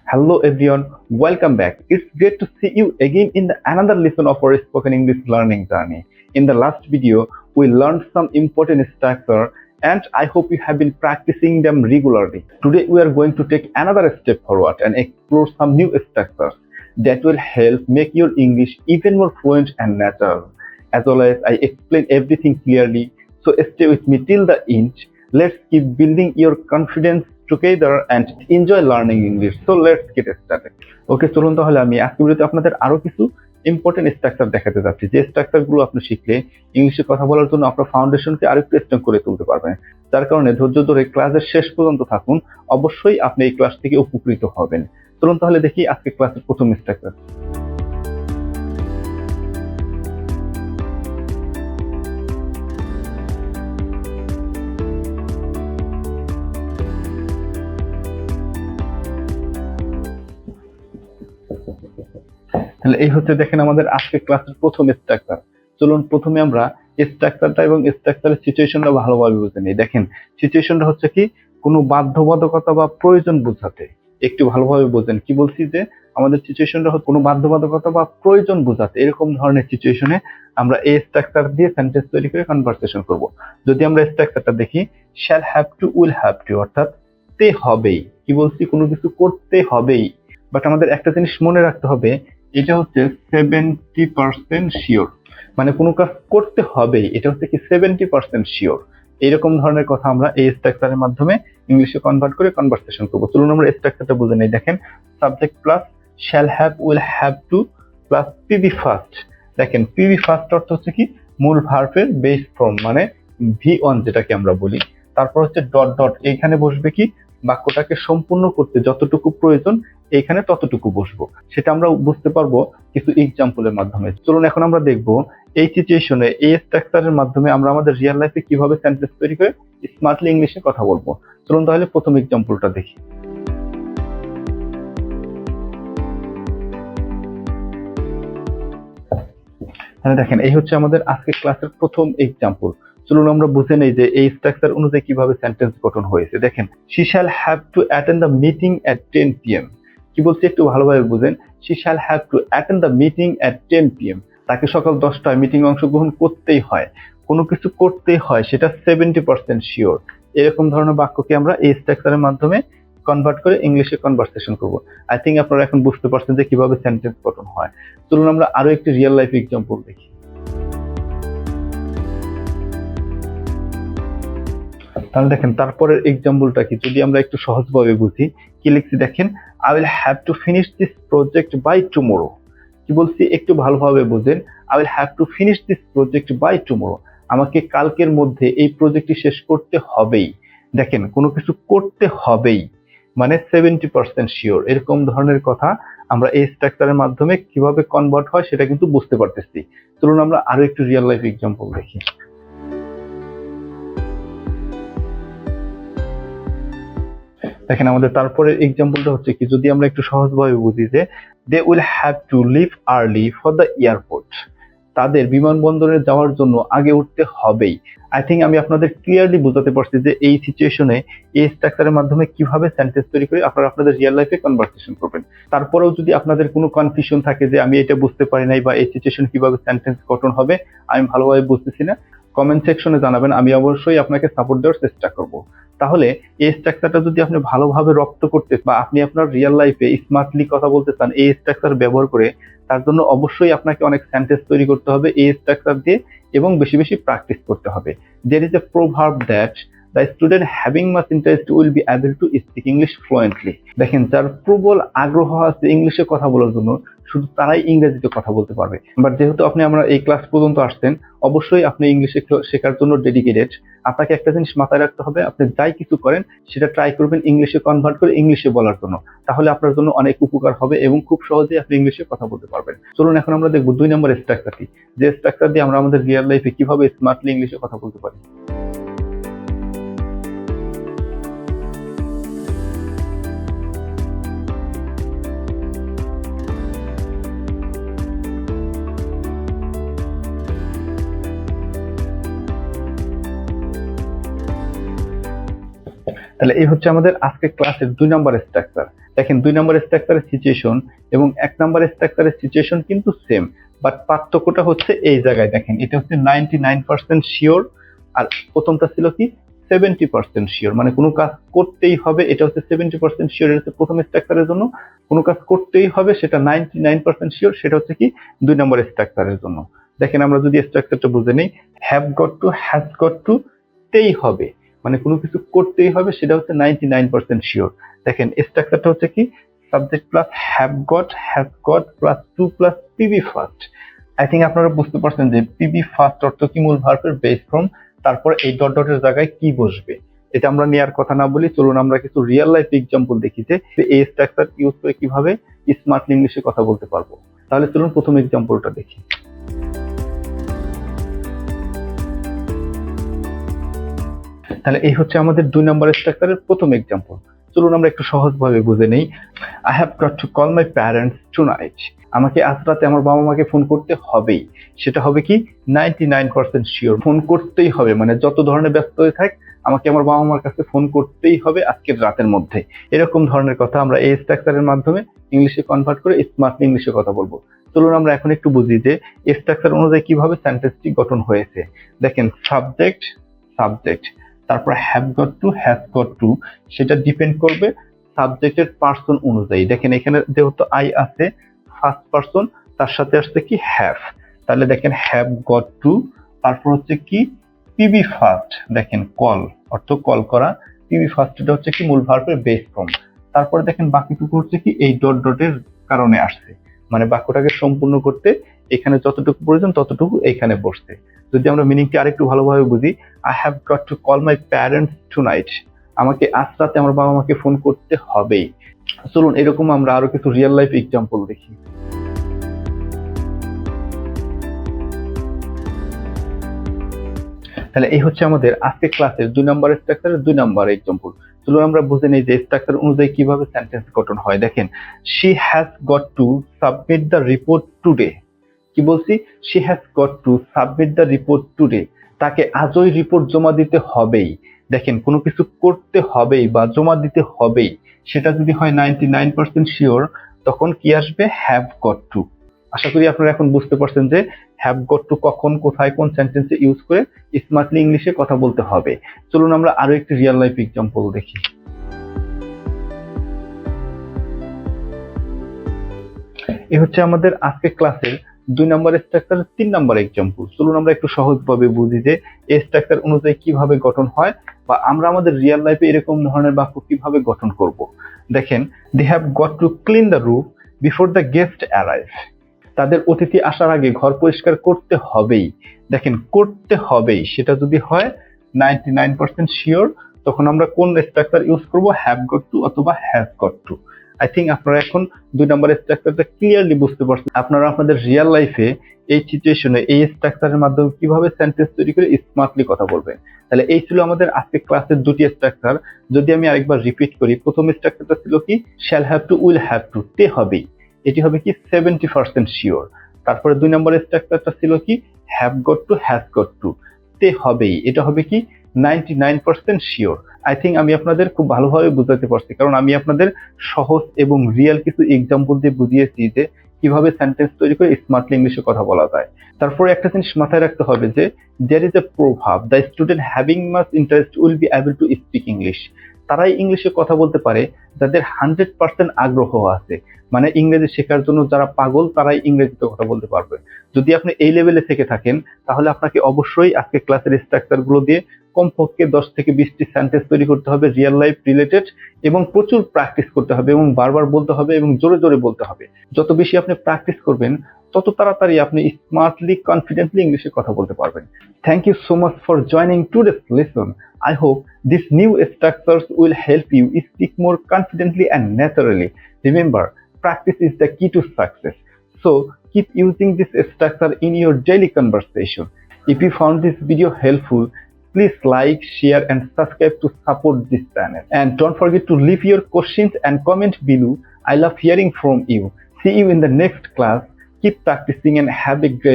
Hello everyone, welcome back. It's great to see you again in another lesson of our spoken English learning journey. In the last video, we learned some important structure and I hope you have been practicing them regularly. Today we are going to take another step forward and explore some new structures that will help make your English even more fluent and natural. As well as I explain everything clearly, so stay with me till the end. Let's keep building your confidence together and enjoy learning English. So let's get started. ওকে, চলুন তাহলে আমি আজকে ভিডিওতে আপনাদের আরো কিছু important structure দেখাতে যাচ্ছি, যে স্ট্রাকচারগুলো আপনি শিখলে ইংলিশে কথা বলার জন্য আপনার ফাউন্ডেশনকে আরেকটু স্ট্রং করে তুলতে পারবেন। যার কারণে ধৈর্য ধরে ক্লাসের শেষ পর্যন্ত থাকুন, অবশ্যই আপনি এই ক্লাস থেকে উপকৃত হবেন। চলুন তাহলে দেখি আজকে ক্লাসের প্রথম স্ট্রাকচার। তাহলে এই হচ্ছে দেখেন আমাদের আজকে ক্লাসের প্রথম স্ট্রাকচার। চলুন প্রথমে আমরা স্ট্রাকচারটা এবং স্ট্রাকচারের সিচুয়েশনটা ভালোভাবে বুঝে নিই। দেখেন সিচুয়েশনটা হচ্ছে কি, কোনো বাধ্যবাধকতা বা প্রয়োজন বোঝাতে। একটু ভালোভাবে বোঝেন কি বলছি, যে আমাদের সিচুয়েশনটা হচ্ছে কোনো বাধ্যবাধকতা বা প্রয়োজন বোঝাতে, এরকম ধরনের সিচুয়েশনে আমরা এই স্ট্রাকচার দিয়ে সেন্টেন্স তৈরি করে কনভারসেশন করব। যদি আমরা স্ট্রাকচারটা দেখি, shall have to, will have two, অর্থাৎ তে হবেই। কি বলছি, কোনো কিছু করতে হবেই। বাট আমাদের একটা জিনিস মনে রাখতে হবে, এটা হচ্ছে 70% শিওর, মানে কোনো কাজ করতে হবেই, এটা হচ্ছে কি 70% শিওর। এইরকম ধরনের কথা আমরা এই স্ট্রাকচারের মাধ্যমে ইংলিশে কনভার্ট করে কনভারসেশন করবো। চলুন আমরা স্ট্রাকচারটা বুঝে নেই। দেখেন subject plus shall have, will have two plus PB first. দেখেন পিবি ফার্স্ট অর্থ হচ্ছে কি মূল ভার্বের বেস ফর্ম, মানে V1 যেটাকে আমরা বলি। তারপর হচ্ছে ডট ডট, এইখানে বসবে কি বাক্যটাকে সম্পূর্ণ করতে যতটুকু প্রয়োজন এইখানে ততটুকু বসবো। সেটা আমরা বুঝতে পারবো কিছু এক্সাম্পলের মাধ্যমে। চলুন এখন আমরা দেখবো এই সিচুয়েশনে এই স্ট্রাকচারের মাধ্যমে আমরা আমাদের রিয়েল লাইফে কিভাবে সেন্টেন্স তৈরি করে স্মার্টলি ইংলিশে কথা বলবো। চলুন তাহলে প্রথম এক্সাম্পলটা দেখি। তাহলে দেখেন এই হচ্ছে আমাদের আজকে ক্লাসের প্রথম এক্সাম্পল। চলুন আমরা বুঝে নেই যে এই স্ট্রাকচার অনুযায়ী কিভাবে সেন্টেন্স গঠন হয়েছে। দেখেন she shall have to attend the meeting at 10 pm। কি বলছে একটু ভালোভাবে বুঝেন। she shall have to attend the meeting at 10 pm, তাকে সকাল 10টায় মিটিং অংশগ্রহণ করতেই হয়, কোনো কিছু করতেই হয়, সেটা 70% শিওর। এরকম ধরনের বাক্যকে আমরা এই স্ট্রাকচারের মাধ্যমে কনভার্ট করে ইংলিশে কনভারসেশন করব। আই থিঙ্ক আপনারা এখন বুঝতে পারছেন যে কিভাবে সেন্টেন্স গঠন হয়। চলুন আমরা আরো একটি রিয়েল লাইফ এক্সাম্পল দেখি। তাহলে দেখেন তারপরের এক্সাম্পলটা কি, যদি আমরা একটু সহজভাবে বুঝি কি লিখছি। দেখেন I will have to finish this project by tomorrow. কি বলছি একটু ভালোভাবে বুঝেন। I will have to finish this project by tomorrow, আমাকে কালকের মধ্যে এই প্রজেক্টটি শেষ করতে হবেই। দেখেন কোনো কিছু করতে হবেই মানে 70% শিওর। এরকম ধরনের কথা আমরা এই স্ট্রাকচারের মাধ্যমে কিভাবে কনভার্ট হয় সেটা কিন্তু বুঝতে পারতেছি। চলুন আমরা আরো একটু রিয়েল লাইফ এক্সাম্পল দেখি। দেখেন আমাদের তারপরে এক্সাম্পলটা হচ্ছে কি, যদি আমরা একটু সহজভাবে বুঝি যে they will have to leave early for the airport, তাদের বিমানবন্দরে যাওয়ার জন্য আগে উঠতে হবেই। আই থিঙ্ক আমি আপনাদের ক্লিয়ারলি বোঝাতে পারছি যে এই সিচুয়েশনে এই স্ট্রাকচারের মাধ্যমে কিভাবে সেন্টেন্স তৈরি করে আপনারা আপনাদের রিয়েল লাইফে কনভারসেশন করবেন। তারপরেও যদি আপনাদের কোনো কনফিউশন থাকে যে আমি এটা বুঝতে পারি নাই বা এই সিচুয়েশন কিভাবে সেন্টেন্স গঠন হবে আমি ভালোভাবে বুঝতেছি না, কমেন্ট সেকশনে জানাবেন, আমি অবশ্যই আপনাকে সাপোর্ট দেওয়ার চেষ্টা করব। তাহলে এই স্ট্রাকচারটা যদি আপনি ভালোভাবে রপ্ত করতে বা আপনি আপনার রিয়েল লাইফে স্মার্টলি কথা বলতে চান এই স্ট্রাকচার ব্যবহার করে, তার জন্য অবশ্যই আপনাকে অনেক সেন্টেন্স তৈরি করতে হবে এই স্ট্রাকচার দিয়ে এবং বেশি বেশি প্র্যাকটিস করতে হবে। There is a proverb that the student having much interest will be able to speak English fluently। দেখেন যার প্রবল আগ্রহ আছে ইংলিশে কথা বলার জন্য শুধু তারাই ইংরেজিতে কথা বলতে পারবে। বাট যেহেতু আমরা এই ক্লাস পর্যন্ত আসছেন, অবশ্যই আপনি ইংলিশে শেখার জন্য ডেডিকেটেড। আপনাকে একটা জিনিস মাথায় রাখতে হবে, আপনি যাই কিছু করেন সেটা ট্রাই করবেন ইংলিশে কনভার্ট করে ইংলিশে বলার জন্য, তাহলে আপনার জন্য অনেক উপকার হবে এবং খুব সহজেই আপনি ইংলিশে কথা বলতে পারবেন। চলুন এখন আমরা দেখবো 2 নম্বর স্ট্রাকচারটি, যে স্ট্রাকচার দিয়ে আমরা আমাদের রিয়েল লাইফে কিভাবে স্মার্টলি ইংলিশে কথা বলতে পারি। তাহলে এই হচ্ছে আমাদের আজকে ক্লাসের 2 নম্বর স্ট্রাকচার। দেখেন 2 নম্বর স্ট্রাকচারের সিচুয়েশন এবং 1 নম্বর স্ট্রাকচারের সিচুয়েশন কিন্তু সেম, বাট পার্থক্যটা হচ্ছে এই জায়গায়। দেখেন এটা হচ্ছে 99% শিওর, আর প্রথমটা ছিল কি 70% শিওর, মানে কোনো কাজ করতেই হবে। এটা হচ্ছে 70% শিওর, এটা হচ্ছে প্রথম স্ট্রাকচারের জন্য। কোনো কাজ করতেই হবে সেটা 99% শিওর, সেটা হচ্ছে কি 2 নম্বর স্ট্রাকচারের জন্য। দেখেন আমরা যদি স্ট্রাকচারটা বুঝে নেই, have got two, has got to, তেই হবে, মানে কোনো কিছু করতেই হবে, সেটা হচ্ছে 99% শিওর। দেখেন স্ট্রাকচারটা হচ্ছে কি subject plus have got, has got plus to plus PB first. I think আপনারা বুঝতে পারছেন যে পিবি ফার্স্ট অর্থ কি মূল ভার্বের বেস ফর্ম, তারপর এই ডট ডটের জায়গায় কি বসবে। এটা আমরা নেওয়ার কথা না বলি, চলুন আমরা কিছু রিয়েল লাইফ এক্সাম্পল দেখি যে এই স্ট্রাকচার ইউজ করে কিভাবে স্মার্টলি ইংলিশে কথা বলতে পারবো। তাহলে চলুন প্রথম এক্সাম্পলটা দেখি। তাহলে এই হচ্ছে আমাদের 2 নম্বর স্ট্রাকচারের প্রথম এক্সাম্পল। চলুন আমরা একটু সহজভাবে বুঝে নেই। I have got to call my parents tonight. আমাকে আজ রাতে আমার বাবা মাকে ফোন করতে হবেই, সেটা হবে কি 99% শিওর, ফোন করতেই হবে, মানে যত ধরনের ব্যস্ত হয়ে থাক আমাকে আমার বাবা মার কাছে ফোন করতেই হবে আজকের রাতের মধ্যে। এরকম ধরনের কথা আমরা এই স্ট্রাকচারের মাধ্যমে ইংলিশে কনভার্ট করে স্মার্টলি ইংলিশে কথা বলবো। চলুন আমরা এখন একটু বুঝি যে স্ট্রাকচার অনুযায়ী কিভাবে সেন্টেন্সটি গঠন হয়েছে। দেখেন সাবজেক্ট, সাবজেক্ট, তারপর have got two, has got to, সেটা ডিপেন্ড করবে সাবজেক্টের পার্সন অনুযায়ী। দেখেন এখানে যেহেতু আই আছে ফার্স্ট পার্সন, তার সাথে আসছে কি হ্যাভ, তাহলে দেখেন হ্যাভ গট টু, তারপর হচ্ছে কি পিবি ফার্স্ট, দেখেন কল অর্থ কল করা, পিবি ফার্স্ট এটা হচ্ছে কি মূল ভার্বের বেস ফর্ম। তারপরে দেখেন বাকিটুকু হচ্ছে কি এই ডট ডটের কারণে আসছে, মানে বাক্যটাকে সম্পূর্ণ করতে এখানে যতটুকু প্রয়োজন ততটুকু এখানে বসছে। যদি আমরা মিনিংটি আরেকটু ভালোভাবে বুঝি, I have got to call my parents tonight, আমাকে আজ রাতে আমার বাবা মাকে ফোন করতে হবেই। চলুন এরকম আমরা আরো কিছু রিয়েল লাইফ এক্সাম্পল দেখি। তাহলে এই হচ্ছে আমাদের আজকে ক্লাসের 2 নম্বর স্ট্রাকচারের 2 নম্বর এক্সাম্পল। চলুন আমরা বুঝে নেই যে স্ট্রাকচার অনুযায়ী কিভাবে সেন্টেন্স গঠন হয়। দেখেন she has got to submit the report today. কি বলছি? She has got to submit the report today, তাকে আজই রিপোর্ট জমা দিতে হবেই। দেখেন কোনো কিছু করতে হবেই বা জমা দিতে হবেই, সেটা যদি হয় 99% শিওর, তখন কি আসবে? Have got two. আশা করি আপনারা এখন বুঝতে পারছেন যে হ্যাভ গট টু কখন, কোথায়, কোন সেন্টেন্সে ইউজ করে স্মার্টলি ইংলিশে কথা বলতে হবে। চলুন আমরা আরো একটি রিয়েল লাইফ এক্সাম্পল দেখি। এই হচ্ছে আমাদের আজকে ক্লাসের 2 নম্বর স্ট্রাকচারের 3 নম্বর এক্সাম্পল। চলুন আমরা একটু সহজভাবে বুঝি যে এই স্ট্রাকচার অনুযায়ী কিভাবে গঠন হয়, বা আমরা আমাদের রিয়েল লাইফে এরকম ধরনের বাক্য কিভাবে গঠন করব। দেখেন they have got to clean the room before the guest arrive, তাদের অতিথি আসার আগে ঘর পরিষ্কার করতে হবেই। দেখেন করতে হবেই, সেটা যদি হয় 99% শিওর, তখন আমরা কোন স্ট্রাকচার ইউজ করব? হ্যাভ গট টু অথবা has got to. I think আপনারা এখন 2 নম্বর স্ট্রাকচারটা ক্লিয়ারলি বুঝতে পারছেন। আপনারা আপনাদের রিয়েল লাইফে এই সিচুয়েশনে এই স্ট্রাকচারের মাধ্যমে কিভাবে সেন্টেন্স তৈরি করে স্মার্টলি কথা বলবেন। তাহলে এই ছিল আমাদের আজকে ক্লাসের 2টি স্ট্রাকচার। যদি আমি আরেকবার রিপিট করি, প্রথম স্ট্রাকচারটা ছিল কি shall have to, will have two, তে হবেই, এটি হবে কি 70% শিওর। তারপরে 2 নম্বর স্ট্রাকচারটা ছিল কি have got two, has got to, তে হবেই, এটা হবে কি 99% শিওর। আই থিঙ্ক আমি আপনাদের খুব ভালোভাবে বুঝাতে পারছি, কারণ আমি আপনাদের সহজ এবং রিয়েল কিছু এক্সাম্পল দিয়ে বুঝিয়েছি যে কিভাবে সেন্টেন্স তৈরি করে স্মার্টলি ইংলিশে কথা বলা যায়। তারপরে একটা জিনিস মাথায় রাখতে হবে যে দেয়ার ইজ এ প্রভাব, the student having much interest will be able to speak English. তারাই ইংলিশে কথা বলতে পারে যাদের 100% আগ্রহ আছে, মানে ইংরেজি শেখার জন্য যারা পাগল তারাই ইংরেজিতে কথা বলতে পারবে। যদি আপনি এই লেভেলে থেকে থাকেন, তাহলে আপনাকে অবশ্যই আজকে ক্লাসের স্ট্রাকচার গুলো দিয়ে কমপক্ষে 10 থেকে 20টি সেন্টেন্স তৈরি করতে হবে রিয়েল লাইফ রিলেটেড, এবং প্রচুর প্র্যাকটিস করতে হবে এবং বারবার বলতে হবে এবং জোরে জোরে বলতে হবে। যত বেশি আপনি প্র্যাকটিস করবেন, তত তাড়াতাড়ি আপনি স্মার্টলি কনফিডেন্টলি ইংলিশে কথা বলতে পারবেন। Thank you so much for joining today's lesson. I hope these new structures will help you speak more confidently and naturally. Remember, practice is the key to success. So, keep using this structure in your daily conversation. If you found this video helpful, please like, share and subscribe to support this channel. And don't forget to leave your questions and comment below. I love hearing from you. See you in the next class. Keep practicing and have a great day.